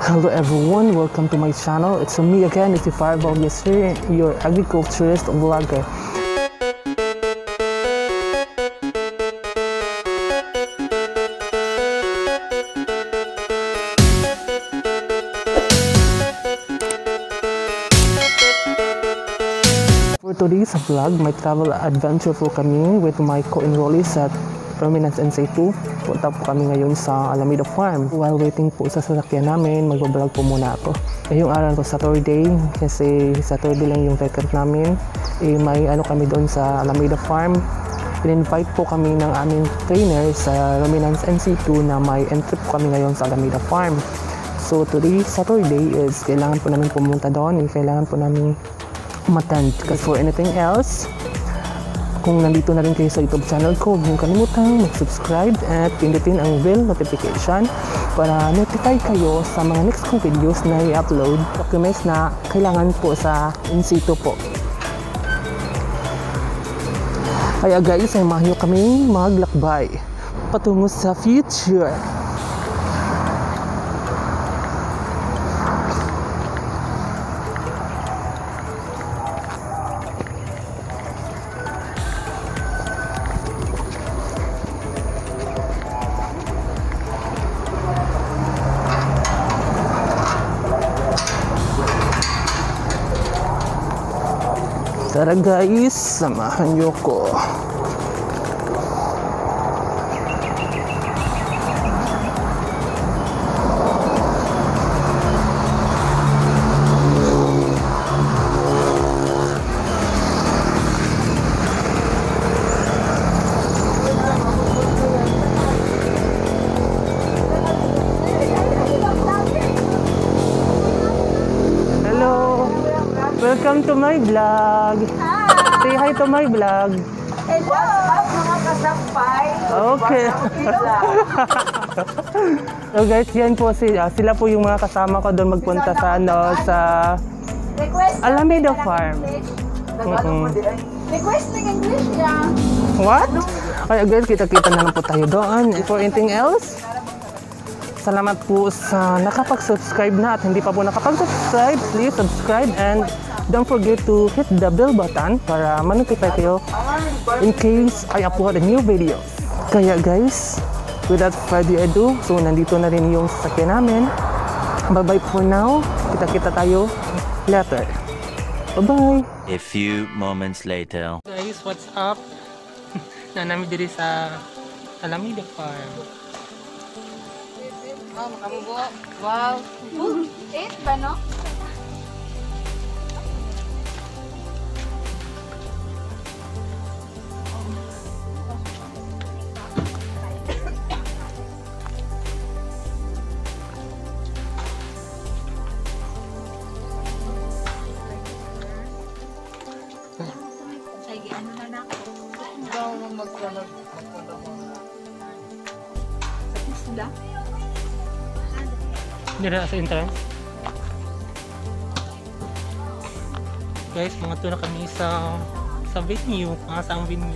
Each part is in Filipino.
Hello everyone, welcome to my channel. It's me again, it's Fireball Yasir, your agriculturist vlogger. For today's vlog, may travel adventure po kami with my co-enrollees at Prominence NC2. Punta po kami ngayon sa Alameda Farm. While waiting po sa sasakyan namin, magbablog po muna ako. Yung araw ko Saturday, kasi Saturday lang yung vacant namin. May kami doon sa Alameda Farm. In-invite po kami ng aming trainer sa Prominence NC2 na may entry po kami ngayon sa Alameda Farm. So today, Saturday, is kailangan po namin pumunta doon. Kailangan po namin umattend. Because for anything else, kung nandito na rin kayo sa YouTube channel ko, huwag niyong kalimutang mag-subscribe at pindutin ang bell notification para notify kayo sa mga next kong videos na i-upload. Documents na kailangan po sa NC2 po. Kaya guys, ay mahiyo kami maglakbay patungo sa future. Tara guys, samahan niyo ko. Hello, welcome to my vlog. Hi. Say hi to my vlog. Hello, mga kasakpay. Okay. So guys, yan po sila po yung mga kasama ko doon magpunta sa Alameda Farm. Request ng English niya. What? Kaya guys, kita-kita na lang po tayo doon. For anything else, salamat po sa nakapag-subscribe na at hindi pa po nakapag-subscribe. Please subscribe and don't forget to hit the bell button para ma-notify kayo in case I upload a new video. Kaya guys, without further ado, so nandito na rin yung sasakyan namin. Bye-bye for now. Kita-kita tayo later. Bye-bye! A few moments later. Guys, what's up? Nanami diri sa Alameda Farm. Wow. Eight ba, no? Sige, ano na na? Isla? Dira sa entrance. Guys, mga tuna kami sa venue. Saang venue.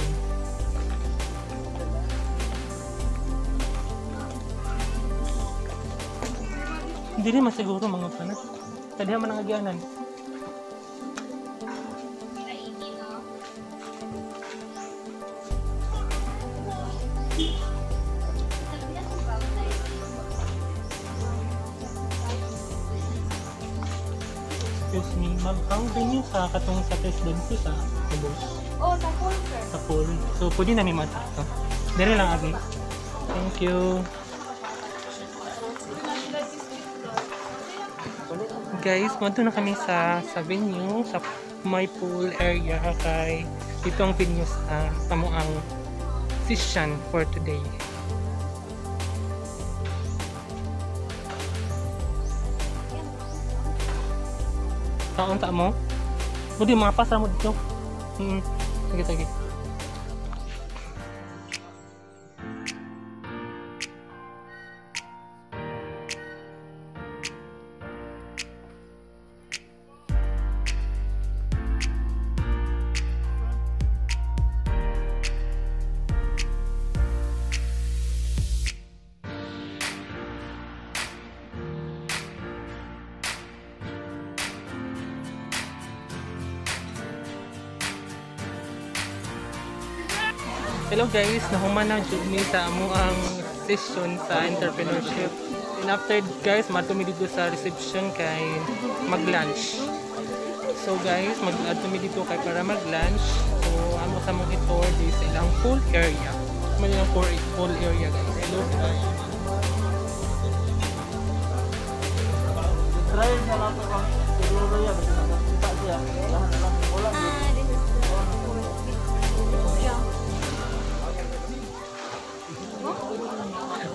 Hindi rin masiguro mga panas. Tadi naman ang agyanan. Excuse me, ma'am, ang venue sa katong sa test doon po sa bus. Oh, sa pool, sir. Sa pool. So, pwede na ni masak to. Dere lang agi. Thank you. Guys, punta na kami sa venue, sa my pool area kay dito ang venue sa kamuang session for today. Taon ta mo? Budi mapas ra mo dito. Sige, sige. Hello guys, nahuman na jud mi sa amo ang session sa entrepreneurship. And after guys, matumi dito sa reception kay mag-lunch. So guys, mag-atumi dito kay para mag-lunch. So amo sa mong i-tour di sa ilang pool area. May ilang pool area guys. Hello guys.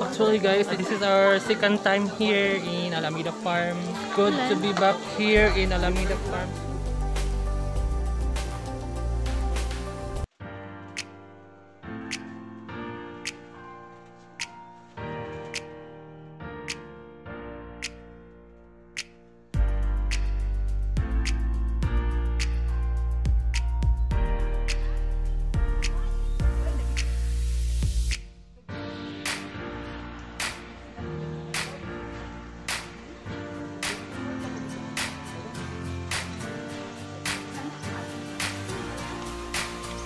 Actually guys, this is our second time here in Alameda Farm. Good to be back here in Alameda Farm.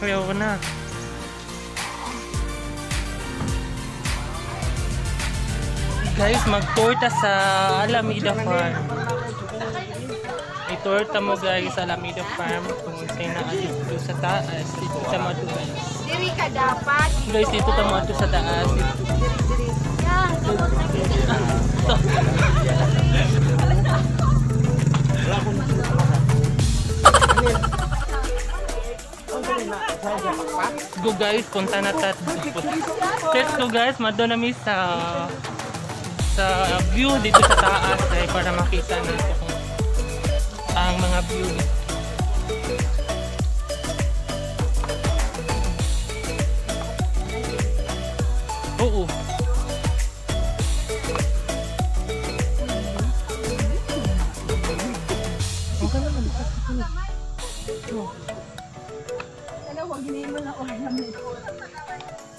Ayaw ko na. Guys, mag-tour ta sa Alameda Farm. I-tour ta mo guys sa Alameda Farm kung sa'yo na dito sa taas. Dito sa mga guys. Diri ka dapat. Guys, dito ta mo sa taas. Go guys, punta na ta. Let's go guys, mado na mi sa view dito sa taas ay para makita natin kung ang mga view dito. Oo.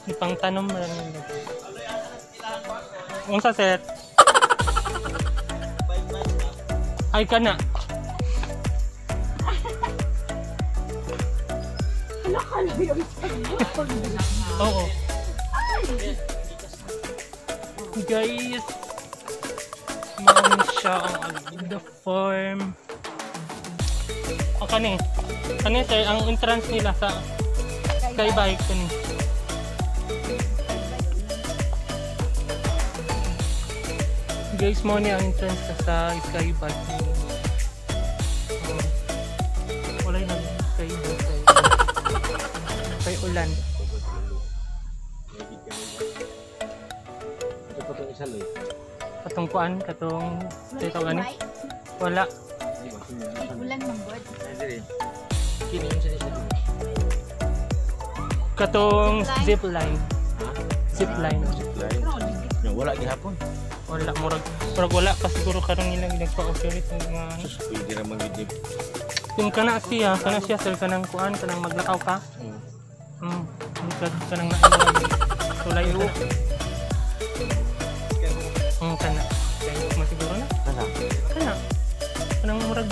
Ipang tanong mo lang yun. Kung sa set ay ka na. Oo. Guys, mami siya ang Alameda Farm. Ang kani sir, ang entrance nila sa Skybike kani. Guys, mo ni ang entrance sa Skybike. Wala na Skybike kay ulan. Katong kuan, katong dito gani. Wala. Ulan mong god. Katong zip line. Zip line. Wala gihapon. Wala, murag wala pa siguro karong ilang nagpa-operate ng mga ano. Pwede naman gid. Kung kana siya sir, kanang kuan, kanang maglakaw ka. Kanang naimurag. Tulay ro. Kana. Kaya masiguro na. Kana. Kanang murag.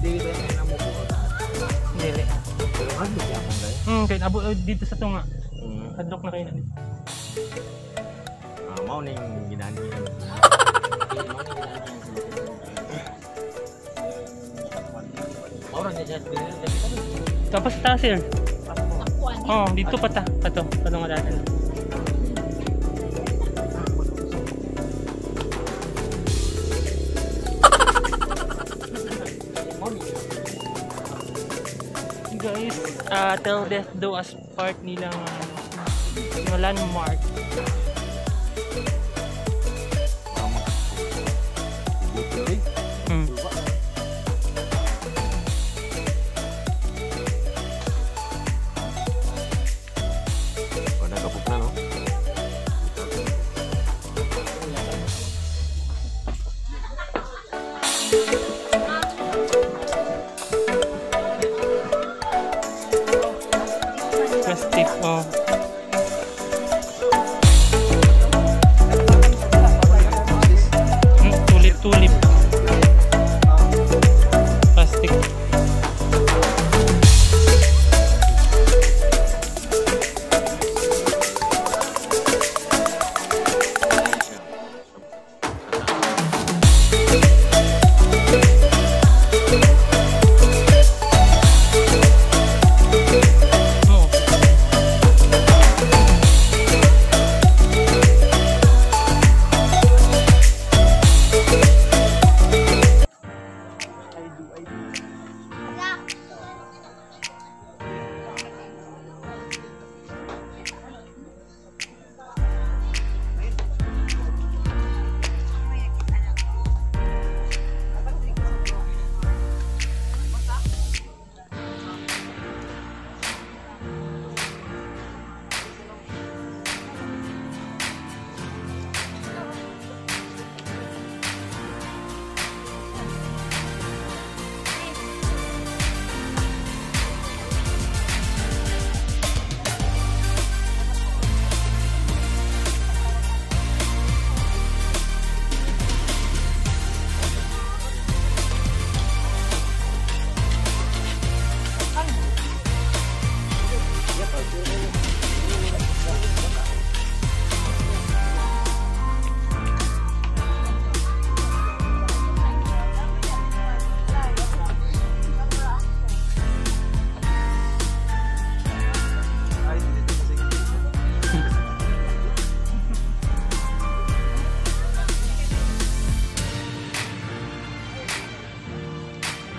Dili. Kaya abo dito sa tunga. Hadlok na kayo na dito. Mau ning ginani. Orang niya Tapos taas sir. Oh, dito pa ta. Kato nga dati. Guys, tell death do as part nilang landmark. Plastic, oh. Tulip-tulip.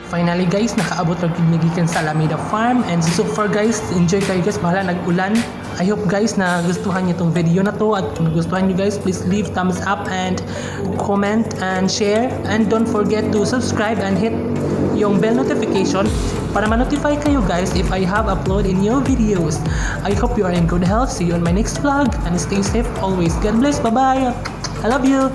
Finally guys, nakaabot ra gyud gikan sa Alameda Farm, and so far guys, enjoy kayo guys, bahala nag-ulan. I hope guys na gustuhan niyo tong video na to, at kung nagustuhan niyo guys, please leave thumbs up and comment and share, and don't forget to subscribe and hit yung bell notification para ma-notify kayo guys if I have upload in new videos. I hope you are in good health. See you on my next vlog and stay safe always. God bless. Bye bye. I love you.